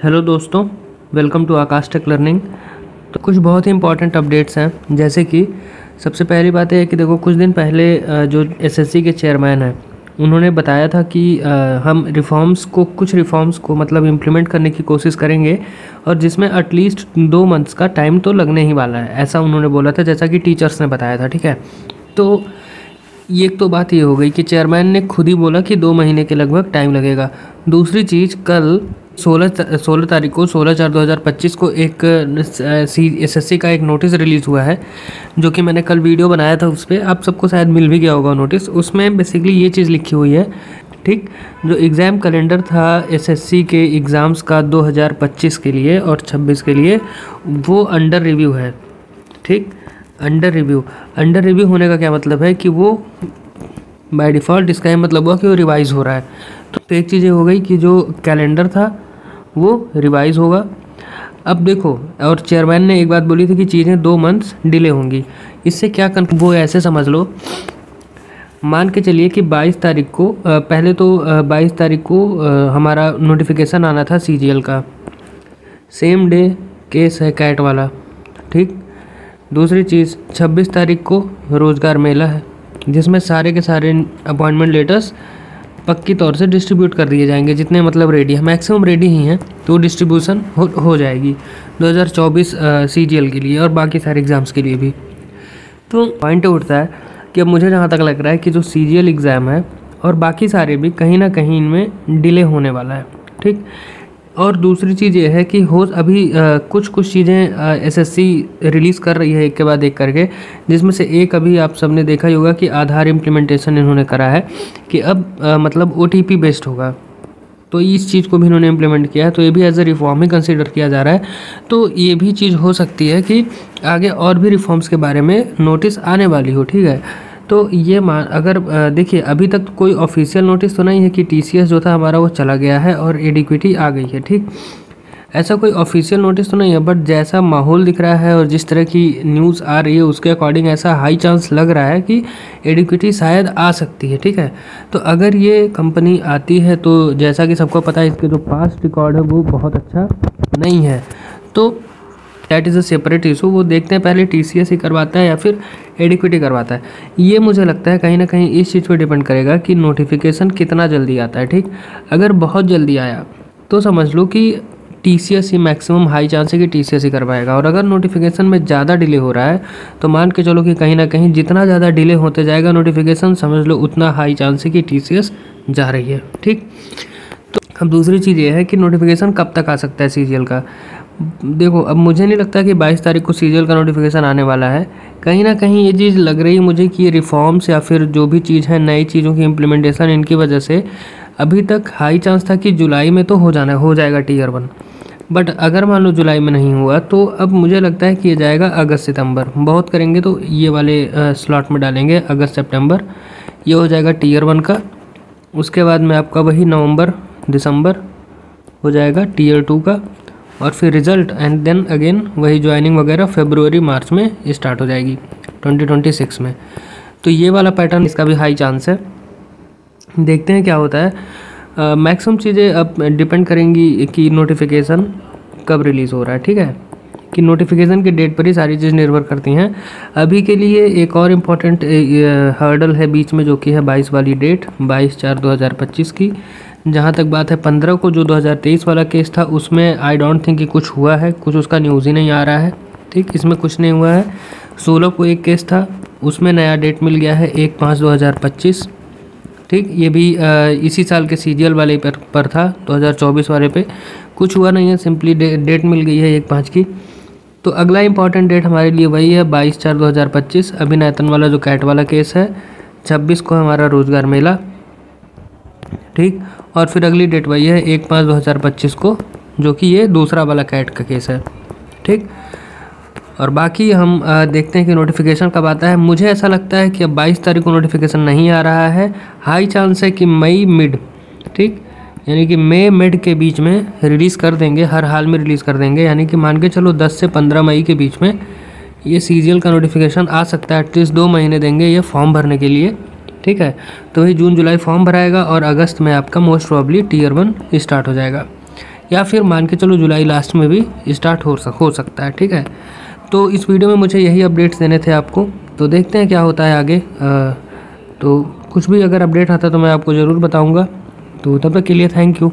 Hello दोस्तों, welcome to Aakash tech learning. तो कुछ बहुत ही इंपॉर्टेंट अपडेट्स हैं, जैसे कि सबसे पहली बात है कि देखो कुछ दिन पहले जो एसएससी के चेयरमैन हैं उन्होंने बताया था कि हम कुछ रिफॉर्म्स को मतलब इम्प्लीमेंट करने की कोशिश करेंगे और जिसमें एटलीस्ट 2 मंथ्स का टाइम तो लगने ही वाला है, ऐसा उन्होंने बोला था, जैसा कि टीचर्स ने बताया था। ठीक है, तो ये एक तो बात ये हो गई कि चेयरमैन ने खुद ही बोला कि 2 महीने के लगभग टाइम लगेगा। दूसरी चीज़, कल 16 तारीख को 16/4/2025 को एक एसएससी का एक नोटिस रिलीज़ हुआ है, जो कि मैंने कल वीडियो बनाया था। उस पर आप सबको शायद मिल भी गया होगा नोटिस। उसमें बेसिकली ये चीज़ लिखी हुई है, ठीक, जो एग्ज़ाम कैलेंडर था एसएससी के एग्ज़ाम्स का 2025 के लिए और 26 के लिए, वो अंडर रिव्यू है। ठीक, अंडर रिव्यू होने का क्या मतलब है कि वो बाय डिफ़ॉल्ट, इसका ये मतलब हुआ कि वो रिवाइज़ हो रहा है। तो एक चीज़ ये हो गई कि जो कैलेंडर था वो रिवाइज़ होगा। अब देखो, और चेयरमैन ने एक बात बोली थी कि चीज़ें 2 मंथ्स डिले होंगी। इससे क्या वो ऐसे समझ लो, मान के चलिए कि 22 तारीख को पहले तो 22 तारीख को हमारा नोटिफिकेशन आना था सीजीएल का, सेम डे केस है कैट वाला। ठीक, दूसरी चीज़ 26 तारीख को रोज़गार मेला है, जिसमें सारे के सारे अपॉइंटमेंट लेटर्स पक्की तौर से डिस्ट्रीब्यूट कर दिए जाएंगे, जितने मतलब रेडी है, मैक्सिमम रेडी ही हैं, तो डिस्ट्रीब्यूशन हो जाएगी 2024 सीजीएल के लिए और बाकी सारे एग्ज़ाम्स के लिए भी। तो पॉइंट उठता है कि अब मुझे जहाँ तक लग रहा है कि जो सीजीएल एग्ज़ाम है और बाकी सारे भी कहीं ना कहीं इनमें डिले होने वाला है। ठीक, और दूसरी चीज़ ये है कि अभी कुछ चीज़ें एसएससी रिलीज़ कर रही है एक के बाद एक करके, जिसमें से एक अभी आप सबने देखा ही होगा कि आधार इम्प्लीमेंटेशन इन्होंने करा है कि अब मतलब ओटीपी बेस्ड होगा। तो इस चीज़ को भी इन्होंने इम्प्लीमेंट किया है, तो ये भी एज ए रिफॉर्म ही कंसीडर किया जा रहा है। तो ये भी चीज़ हो सकती है कि आगे और भी रिफॉर्म्स के बारे में नोटिस आने वाली हो। ठीक है, तो ये अगर देखिए, अभी तक कोई ऑफिशियल नोटिस तो नहीं है कि टीसीएस जो था हमारा वो चला गया है और एडिक्विटी आ गई है। ठीक, ऐसा कोई ऑफिशियल नोटिस तो नहीं है, बट जैसा माहौल दिख रहा है और जिस तरह की न्यूज़ आ रही है उसके अकॉर्डिंग ऐसा हाई चांस लग रहा है कि एडिक्विटी शायद आ सकती है। ठीक है, तो अगर ये कंपनी आती है तो जैसा कि सबको पता है इसके जो पास्ट रिकॉर्ड है वो बहुत अच्छा नहीं है, तो that is a separate issue. वो देखते हैं पहले टीसीएस ही करवाता है या फिर एडिक्विटी करवाता है। ये मुझे लगता है कहीं ना कहीं इस चीज़ पर डिपेंड करेगा कि नोटिफिकेशन कितना जल्दी आता है। ठीक, अगर बहुत जल्दी आया तो समझ लो कि टीसीएस ही मैक्सिमम हाई चांस है कि टीसीएस ही करवाएगा, और अगर नोटिफिकेशन में ज़्यादा डिले हो रहा है तो मान के चलो कि कहीं ना कहीं जितना ज़्यादा डिले होते जाएगा नोटिफिकेशन, समझ लो उतना हाई चांस है कि टीसीएस जा रही है। ठीक, तो अब दूसरी चीज़ ये है कि नोटिफिकेशन कब तक आ सकता है सीजीएल का। देखो, अब मुझे नहीं लगता कि 22 तारीख को सीजीएल का नोटिफिकेशन आने वाला है। कहीं ना कहीं ये चीज़ लग रही है मुझे कि ये रिफॉर्म्स या फिर जो भी चीज़ है, नई चीज़ों की इम्प्लीमेंटेशन, इनकी वजह से अभी तक हाई चांस था कि जुलाई में तो हो जाएगा टीयर 1। बट अगर मान लो जुलाई में नहीं हुआ तो अब मुझे लगता है कि ये जाएगा अगस्त सितंबर, बहुत करेंगे तो ये वाले स्लॉट में डालेंगे अगस्त सितंबर, ये हो जाएगा टीयर 1 का। उसके बाद में आपका वही नवंबर दिसंबर हो जाएगा टीयर 2 का, और फिर रिज़ल्ट एंड देन अगेन वही ज्वाइनिंग वगैरह फरवरी मार्च में स्टार्ट हो जाएगी 2026 में। तो ये वाला पैटर्न, इसका भी हाई चांस है। देखते हैं क्या होता है। मैक्सिमम चीज़ें अब डिपेंड करेंगी कि नोटिफिकेशन कब रिलीज़ हो रहा है। ठीक है, कि नोटिफिकेशन की डेट पर ही सारी चीज़ निर्भर करती हैं। अभी के लिए एक और इम्पॉर्टेंट हर्डल है बीच में, जो कि है 22 वाली डेट, 22/4/2025 की। जहाँ तक बात है 15 को जो 2023 वाला केस था उसमें आई डोंट थिंक कि कुछ हुआ है, कुछ उसका न्यूज़ ही नहीं आ रहा है। ठीक, इसमें कुछ नहीं हुआ है। 16 को एक केस था, उसमें नया डेट मिल गया है 1/5/2025। ठीक, ये भी इसी साल के सीजीएल वाले पर था, 2024 वाले पे कुछ हुआ नहीं है, सिंपली डेट मिल गई है 1/5 की। तो अगला इंपॉर्टेंट डेट हमारे लिए वही है 22/4/2025, अभिनयतन वाला जो कैट वाला केस है। 26 को हमारा रोज़गार मेला। ठीक, और फिर अगली डेट वही है 1/5/2025 को, जो कि ये दूसरा वाला कैट का केस है। ठीक, और बाकी हम देखते हैं कि नोटिफिकेशन कब आता है। मुझे ऐसा लगता है कि अब 22 तारीख को नोटिफिकेशन नहीं आ रहा है, हाई चांस है कि मई मिड, ठीक, यानी कि मई मिड के बीच में रिलीज़ कर देंगे, हर हाल में रिलीज़ कर देंगे। यानी कि मान के चलो 10 से 15 मई के बीच में ये सीजीएल का नोटिफिकेशन आ सकता है। एटलीस्ट 2 महीने देंगे ये फॉर्म भरने के लिए। ठीक है, तो वही जून जुलाई फॉर्म भराएगा और अगस्त में आपका मोस्ट प्रॉब्ली टीयर 1 स्टार्ट हो जाएगा। या फिर मान के चलो जुलाई लास्ट में भी स्टार्ट हो सकता है। ठीक है, तो इस वीडियो में मुझे यही अपडेट्स देने थे आपको, तो देखते हैं क्या होता है आगे। तो कुछ भी अगर अपडेट आता है तो मैं आपको ज़रूर बताऊँगा। तो तब तक के लिए थैंक यू।